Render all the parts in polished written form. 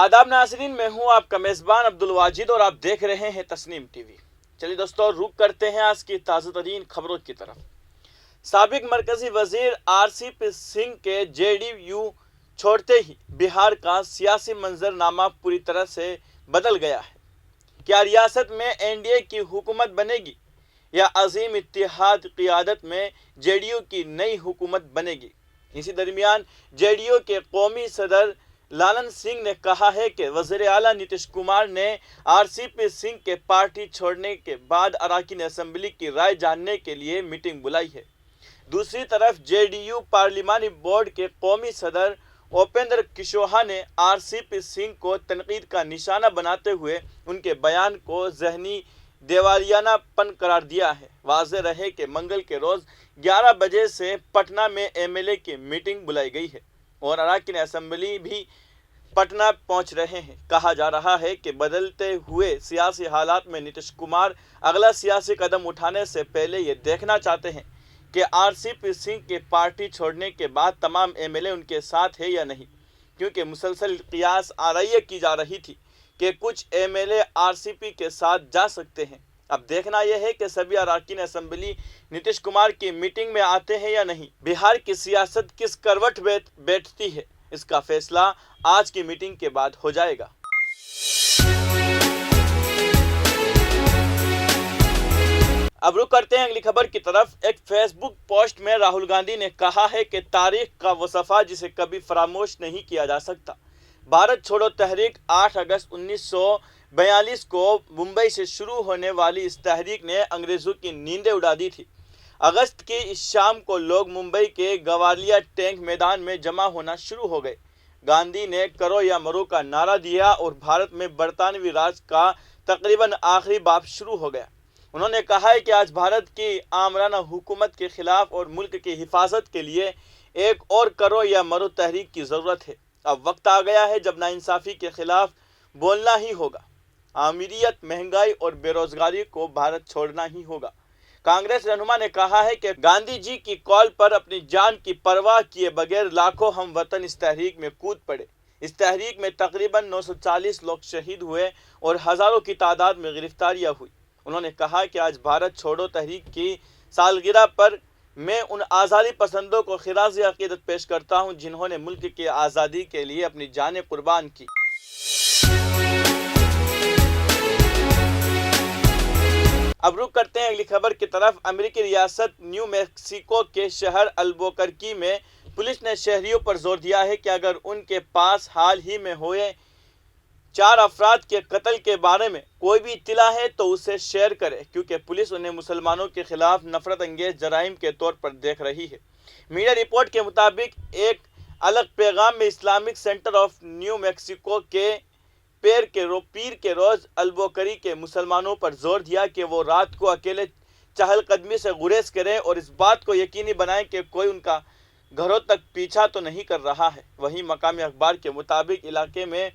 आदाब नाज़रीन, मैं हूं आपका मेज़बान अब्दुल वाजिद और आप देख रहे हैं तस्नीम टीवी। चलिए दोस्तों, रुक करते हैं आज की ताज़ा तरीन खबरों की तरफ। साबिक मरकजी वजीर आरसीपी सिंह के जेडीयू छोड़ते ही बिहार का सियासी मंजरनामा पूरी तरह से बदल गया है। क्या रियासत में एनडीए की हुकूमत बनेगी या अजीम इत्तेहाद क़ियादत में जेडीयू की नई हुकूमत बनेगी? इसी दरमियान जेडीयू के कौमी सदर लालन सिंह ने कहा है कि वज़ीर आला नीतीश कुमार ने आरसीपी सिंह के पार्टी छोड़ने के बाद अरकान असेंबली की राय जानने के लिए मीटिंग बुलाई है। दूसरी तरफ जेडीयू पार्लिमानी बोर्ड के कौमी सदर उपेंद्र कुशवाहा ने आरसीपी सिंह को तनकीद का निशाना बनाते हुए उनके बयान को ज़हनी दिवालियानापन करार दिया है। वाज़ेह रहे कि मंगल के रोज़ 11 बजे से पटना में एमएलए की मीटिंग बुलाई गई है और अरकान असेंबली भी पटना पहुंच रहे हैं। कहा जा रहा है कि बदलते हुए सियासी हालात में नीतीश कुमार अगला सियासी कदम उठाने से पहले ये देखना चाहते हैं कि आरसीपी सिंह के पार्टी छोड़ने के बाद तमाम एमएलए उनके साथ है या नहीं, क्योंकि मुसलसल कियास आरैया की जा रही थी कि कुछ एमएलए आरसीपी के साथ जा सकते हैं। अब देखना यह है कि सभी अरकान असेंबली नीतीश कुमार की मीटिंग में आते हैं या नहीं। बिहार की सियासत किस करवट बैठती है, इसका फैसला आज की मीटिंग के बाद हो जाएगा। अब रुक करते हैं अगली खबर की तरफ। एक फेसबुक पोस्ट में राहुल गांधी ने कहा है कि तारीख का वो सफ़ा जिसे कभी फरामोश नहीं किया जा सकता। भारत छोड़ो तहरीक 8 अगस्त 1942 को मुंबई से शुरू होने वाली इस तहरीक ने अंग्रेज़ों की नींदें उड़ा दी थी। अगस्त की इस शाम को लोग मुंबई के गवालिया टैंक मैदान में जमा होना शुरू हो गए। गांधी ने करो या मरो का नारा दिया और भारत में बरतानवी राज का तकरीबन आखिरी बाब शुरू हो गया। उन्होंने कहा है कि आज भारत की आमराना हुकूमत के खिलाफ और मुल्क की हिफाजत के लिए एक और करो या मरो तहरीक की ज़रूरत है। अब वक्त आ गया है जब नाइंसाफ़ी के खिलाफ बोलना ही होगा। आमिरियत, महंगाई और बेरोजगारी को भारत छोड़ना ही होगा। कांग्रेस रहनुमा ने कहा है कि गांधी जी की कॉल पर अपनी जान की परवाह किए बगैर लाखों हम वतन इस तहरीक में कूद पड़े। इस तहरीक में तकरीबन 940 लोग शहीद हुए और हज़ारों की तादाद में गिरफ्तारियां हुई। उन्होंने कहा कि आज भारत छोड़ो तहरीक की सालगिरह पर मैं उन आज़ादी पसंदों को खिराज़ अक़ीदत पेश करता हूं जिन्होंने मुल्क की आज़ादी के लिए अपनी जानें कुर्बान की। अब रुक करते हैं अगली खबर की तरफ। अमेरिकी रियासत न्यू मैक्सिको के शहर अल्बुकर्की में पुलिस ने शहरियों पर जोर दिया है कि अगर उनके पास हाल ही में हुए 4 अफराद के कत्ल के बारे में कोई भी इत्तला है तो उसे शेयर करे, क्योंकि पुलिस उन्हें मुसलमानों के खिलाफ नफरत अंगेज जराइम के तौर पर देख रही है। मीडिया रिपोर्ट के मुताबिक एक अलग पैगाम में Islamic centre of new Mexico के पीर के रोज़ अल्बुकर्की के मुसलमानों पर जोर दिया कि वो रात को अकेले चहलकदमी से गुरेज करें और इस बात को यकीनी बनाएं कि कोई उनका घरों तक पीछा तो नहीं कर रहा है। वहीं मकामी अखबार के मुताबिक इलाके में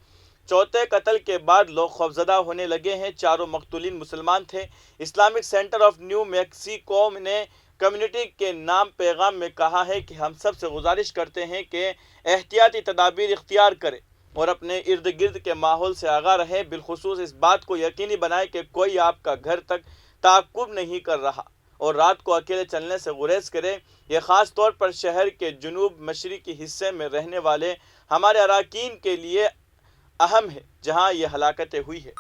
चौथे कत्ल के बाद लोग खौफजदा होने लगे हैं। चारों मकतूलीन मुसलमान थे। Islamic centre of new Mexico ने कम्युनिटी के नाम पैगाम में कहा है कि हम सब से गुजारिश करते हैं कि एहतियाती तदाबीर इख्तियार करें और अपने इर्द गिर्द के माहौल से आगाह रहे। बिलखुसूस इस बात को यकीनी बनाएं कि कोई आपका घर तक ताक़ुब नहीं कर रहा और रात को अकेले चलने से गुरेज करें। यह ख़ास तौर पर शहर के जुनूब मशरिकी हिस्से में रहने वाले हमारे अरकान के लिए अहम है, जहां ये हलाकतें हुई है।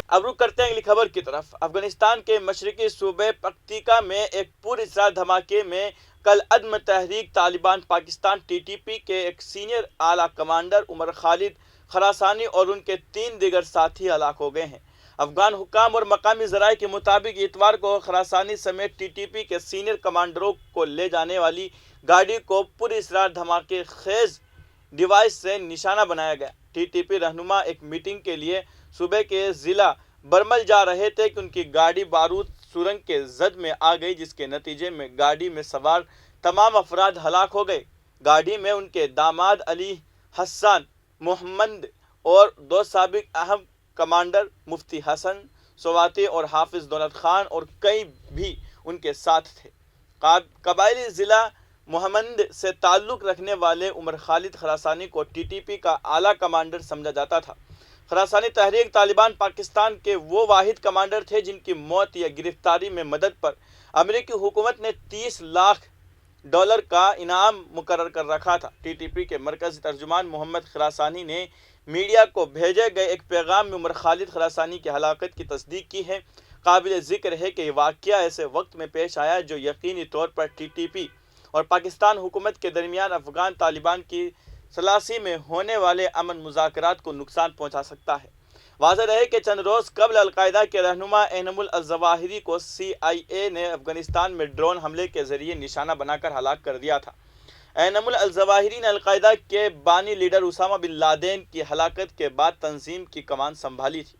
अब रुक करते हैं अगली खबर की तरफ। अफगानिस्तान के मशरिकी सूबे पख्तीका में एक पुरअसरार धमाके में कल अदम तहरीक तालिबान पाकिस्तान टीटीपी के एक सीनियर आला कमांडर उमर खालिद खरासानी और उनके 3 दीगर साथी हलाक हो गए हैं। अफगान हुक्काम और मकामी ज़राए के मुताबिक इतवार को खरासानी समेत टीटीपी के सीनियर कमांडरों को ले जाने वाली गाड़ी को पुरअसरार धमाके खेज डिवाइस से निशाना बनाया गया। टीटीपी रहनुमा एक मीटिंग के लिए सूबे के ज़िला बरमल जा रहे थे कि उनकी गाड़ी बारूद सुरंग के जद में आ गई, जिसके नतीजे में गाड़ी में सवार तमाम अफराद हलाक हो गए। गाड़ी में उनके दामाद अली हसन मोहम्मद और 2 साबिक अहम कमांडर मुफ्ती हसन सवाती और हाफिज दौलत खान और कई भी उनके साथ थे। कबायली ज़िला محمد سے تعلق رکھنے والے عمر خالد خراسانی کو ٹی ٹی پی کا اعلیٰ کمانڈر سمجھا جاتا تھا۔ خراسانی تحریک طالبان پاکستان کے وہ واحد کمانڈر تھے جن کی موت یا گرفتاری میں مدد پر امریکی حکومت نے $30 لاکھ کا انعام مقرر کر رکھا تھا۔ ٹی ٹی پی کے مرکزی ترجمان محمد خراسانی نے میڈیا کو بھیجے گئے ایک پیغام میں عمر خالد خراسانی کی ہلاکت کی تصدیق کی ہے۔ قابل ذکر ہے کہ یہ واقعہ ایسے وقت میں پیش آیا جو یقینی طور پر ٹی ٹی پی اور پاکستان حکومت کے درمیان افغان طالبان کی ثلاثی میں ہونے والے امن مذاکرات کو نقصان پہنچا سکتا ہے۔ واضح رہے کہ چند روز قبل القاعدہ کے رہنما اینم الظواہری کو سی آئی اے نے افغانستان میں ڈرون حملے کے ذریعے نشانہ بنا کر ہلاک کر دیا تھا۔ اینم الظواہری نے القاعدہ کے بانی لیڈر اسامہ بن لادن کی ہلاکت کے بعد تنظیم کی کمان سنبھالی تھی۔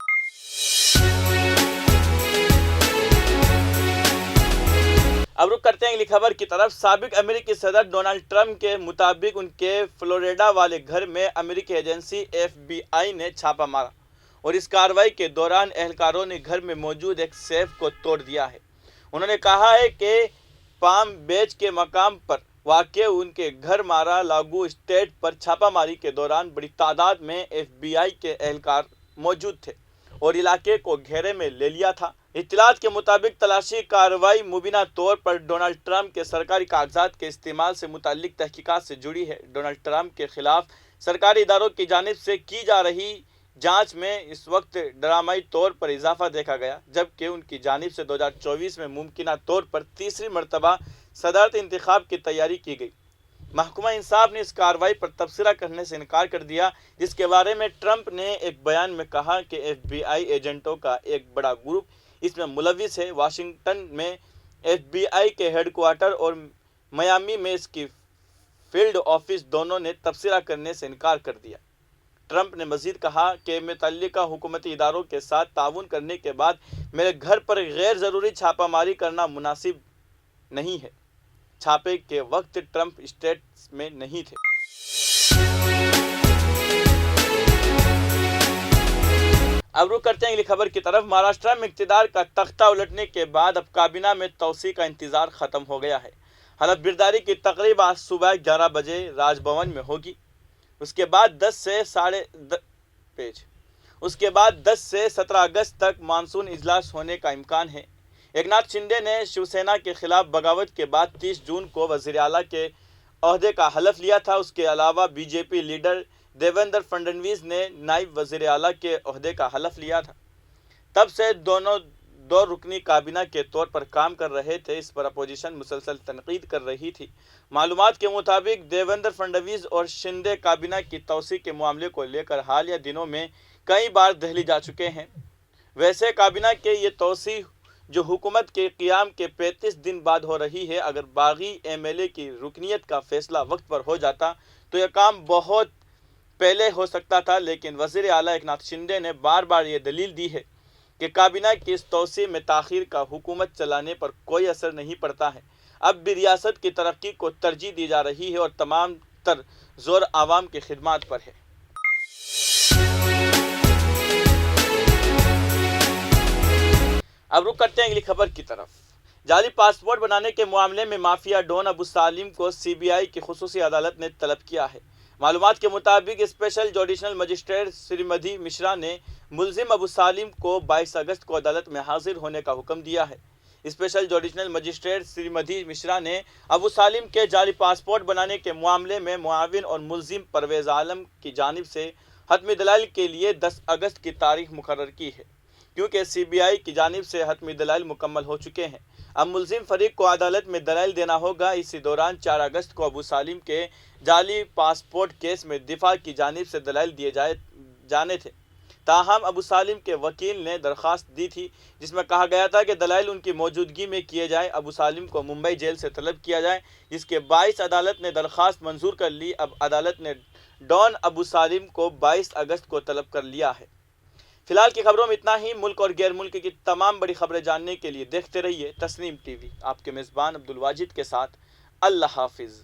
اب رخ کرتے ہیں اگلی خبر کی طرف۔ سابق امریکی صدر ڈونلڈ ٹرمپ کے مطابق ان کے فلوریڈا والے گھر میں امریکی ایجنسی ایف بی آئی نے چھاپہ مارا اور اس کارروائی کے دوران اہلکاروں نے گھر میں موجود ایک سیف کو توڑ دیا ہے۔ انہوں نے کہا ہے کہ پام بیچ کے مقام پر واقع ان کے گھر مارا لاگو اسٹیٹ پر چھاپہ ماری کے دوران بڑی تعداد میں ایف بی آئی کے اہلکار موجود تھے اور علاقے کو گھیرے میں لے لیا تھا۔ اطلاعات کے مطابق تلاشی کارروائی مبینہ طور پر ڈونلڈ ٹرمپ کے سرکاری کاغذات کے استعمال سے متعلق تحقیقات سے جڑی ہے۔ ڈونلڈ ٹرمپ کے خلاف سرکاری اداروں کی جانب سے کی جا رہی جانچ میں اس وقت ڈرامائی طور پر اضافہ دیکھا گیا جبکہ ان کی جانب سے 2024 میں ممکنہ طور پر تیسری مرتبہ صدارتی انتخاب کی تیاری کی گئی۔ محکمہ انصاف نے اس کارروائی پر تبصرہ کرنے سے انکار کر دیا، جس کے بارے میں ٹرمپ نے ایک بیان میں کہا کہ ایف بی آئی ایجنٹوں کا ایک بڑا گروپ اس میں ملوث ہے۔ واشنگٹن میں ایف بی آئی کے ہیڈ کوارٹر اور میامی میں اس کی فیلڈ آفس دونوں نے تبصرہ کرنے سے انکار کر دیا۔ ٹرمپ نے مزید کہا کہ متعلقہ حکومتی اداروں کے ساتھ تعاون کرنے کے بعد میرے گھر پر غیر ضروری چھاپہ ماری کرنا مناسب نہیں ہے۔ چھاپے کے وقت ٹرمپ اسٹیٹ میں نہیں تھے۔ اب رخ کرتے ہیں اگلی خبر کی طرف۔ مہاراشٹر میں اقتدار کا تختہ الٹنے کے بعد اب کابینہ میں توسیع کا انتظار ختم ہو گیا ہے۔ حلف برداری کی تقریب آج صبح 11 بجے راج بھون میں ہوگی۔ اس کے بعد 10 سے 17 اگست تک مانسون اجلاس ہونے کا امکان ہے۔ ایکناتھ شندے نے شیو سینا کے خلاف بغاوت کے بعد 30 جون کو وزیر اعلیٰ کے عہدے کا حلف لیا تھا۔ اس کے علاوہ B J P leader Devendra Fadnavis نے نائب وزیر اعلیٰ کے عہدے کا حلف لیا تھا۔ تب سے دونوں دو رکنی کابینہ کے طور پر کام کر رہے تھے۔ اس پر اپوزیشن مسلسل تنقید کر رہی تھی۔ معلومات کے مطابق دیویندر فڈنویس اور شندے کابینہ کی توسیع کے معاملے کو لے کر حالیہ دنوں میں کئی بار دہلی جا چکے ہیں۔ ویسے کابینہ کے یہ توسیع جو حکومت کے قیام کے 35 دن بعد ہو رہی ہے، اگر باغی ایم ایل اے کی رکنیت کا فیصلہ وقت پر ہو جاتا تو یہ کام بہت پہلے ہو سکتا تھا، لیکن وزیر اعلیٰ ایکناتھ شندے نے بار بار یہ دلیل دی ہے کہ کابینہ کی اس توسیع میں تاخیر کا حکومت چلانے پر کوئی اثر نہیں پڑتا ہے۔ اب بھی ریاست کی ترقی کو ترجیح دی جا رہی ہے اور تمام تر زور عوام کی خدمات پر ہے۔ اب رخ کرتے ہیں اگلی خبر کی طرف۔ جعلی پاسپورٹ بنانے کے معاملے میں مافیا ڈون ابو سالم کو سی بی آئی کی خصوصی عدالت نے طلب کیا ہے۔ معلومات کے مطابق اسپیشل جوڈیشل مجسٹریٹ سریمدھی مشرا نے ملزم ابو سالم کو 22 اگست کو عدالت میں حاضر ہونے کا حکم دیا ہے۔ اسپیشل جوڈیشل مجسٹریٹ سریمدھی مشرا نے ابو سالم کے جعلی پاسپورٹ بنانے کے معاملے میں معاون اور ملزم پرویز عالم کی جانب سے حتمی دلائل کے لیے 10 اگست کی تاریخ مقرر کی ہے، کیونکہ سی بی آئی کی جانب سے حتمی دلائل مکمل ہو چکے ہیں۔ اب ملزم فریق کو عدالت میں دلائل دینا ہوگا۔ اسی دوران 4 اگست کو ابو سالم کے جعلی پاسپورٹ کیس میں دفاع کی جانب سے دلائل دیے جانے تھے۔ تاہم ابو سالم کے وکیل نے درخواست دی تھی جس میں کہا گیا تھا کہ دلائل ان کی موجودگی میں کیے جائیں۔ ابو سالم کو ممبئی جیل سے طلب کیا جائے، جس کے باعث عدالت نے درخواست منظور کر لی۔ اب عدالت نے ڈون ابو سالم کو 22 اگست کو طلب کر لیا ہے۔ فی الحال کی خبروں میں اتنا ہی۔ ملک اور غیر ملک کی تمام بڑی خبریں جاننے کے لیے دیکھتے رہیے تسنیم ٹی وی۔ آپ کے میزبان عبدالواجد کے ساتھ اللہ حافظ۔